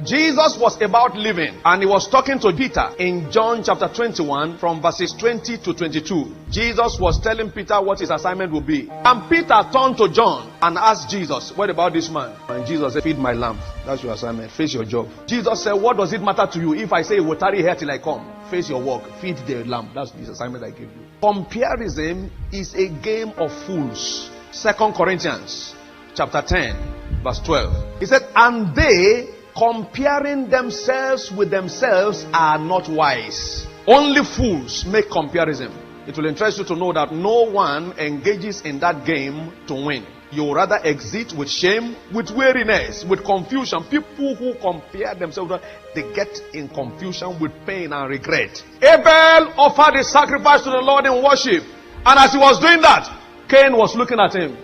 Jesus was about leaving, and he was talking to Peter in John chapter 21 from verses 20 to 22. Jesus was telling Peter what his assignment would be. And Peter turned to John and asked Jesus, what about this man? And Jesus said, feed my lamb. That's your assignment. Face your job. Jesus said, what does it matter to you if I say, will tarry here till I come? Face your work. Feed the lamb. That's the assignment I give you. Comparison is a game of fools. 2 Corinthians chapter 10 verse 12. He said, and they comparing themselves with themselves are not wise. Only fools make comparison. It will interest you to know that no one engages in that game to win. You rather exit with shame, with weariness, with confusion. People who compare themselves, they get in confusion with pain and regret. Abel offered a sacrifice to the Lord in worship. And as he was doing that, Cain was looking at him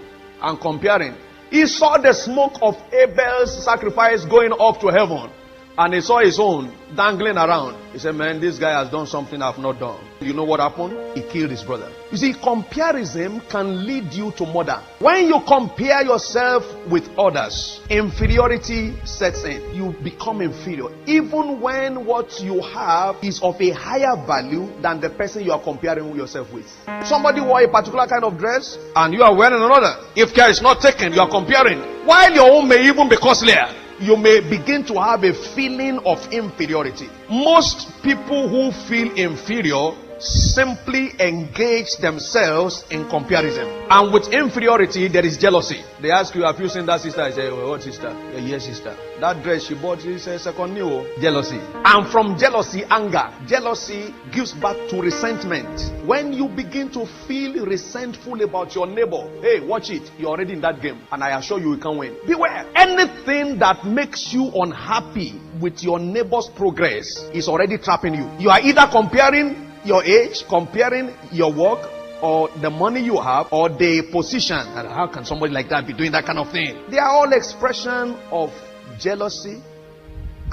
and comparing. He saw the smoke of Abel's sacrifice going up to heaven. And he saw his own dangling around. He said, man, this guy has done something I've not done. You know what happened? He killed his brother. You see, comparison can lead you to murder. When you compare yourself with others, inferiority sets in. You become inferior. Even when what you have is of a higher value than the person you are comparing yourself with. Somebody wore a particular kind of dress and you are wearing another. If care is not taken, you are comparing. While your own may even be costlier, you may begin to have a feeling of inferiority. Most people who feel inferior simply engage themselves in comparison. And with inferiority, there is jealousy. They ask you, have you seen that sister? I say, well, what sister? Yes, sister. That dress she bought, she says, second new. Jealousy. And from jealousy, anger. Jealousy gives birth to resentment. When you begin to feel resentful about your neighbor, hey, watch it. You're already in that game. And I assure you, you can win. Beware. Anything that makes you unhappy with your neighbor's progress is already trapping you. You are either comparing your age, comparing your work, or the money you have, or the position. And how can somebody like that be doing that kind of thing? They are all expression of jealousy,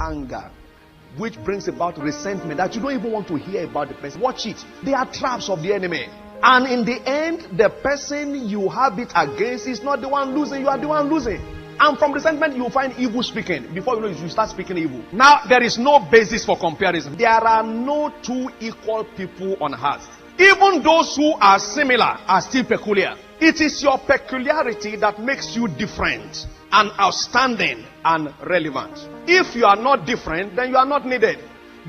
anger, which brings about resentment that you don't even want to hear about the person. Watch it. They are traps of the enemy. And in the end, the person you have it against is not the one losing. You are the one losing. And from resentment, you find evil speaking. Before you know it, you start speaking evil. Now, there is no basis for comparison. There are no two equal people on earth. Even those who are similar are still peculiar. It is your peculiarity that makes you different and outstanding and relevant. If you are not different, then you are not needed.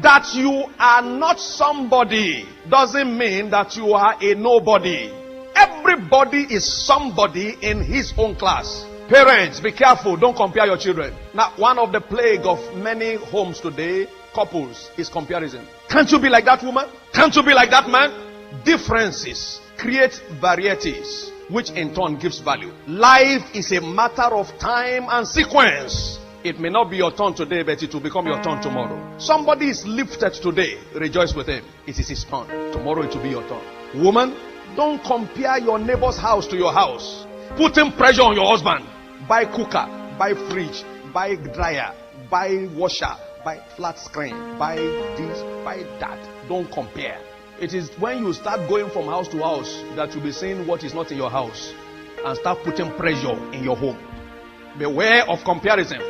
That you are not somebody doesn't mean that you are a nobody. Everybody is somebody in his own class. Parents, be careful. Don't compare your children. Now, one of the plague of many homes today, couples, is comparison. Can't you be like that woman? Can't you be like that man? Differences create varieties, which in turn gives value. Life is a matter of time and sequence. It may not be your turn today, but it will become your turn tomorrow. Somebody is lifted today. Rejoice with him. It is his turn. Tomorrow it will be your turn. Woman, don't compare your neighbor's house to your house. Putting pressure on your husband. Buy cooker, buy fridge, buy dryer, buy washer, buy flat screen, buy this, buy that. Don't compare. It is when you start going from house to house that you'll be seeing what is not in your house and start putting pressure in your home. Beware of comparison.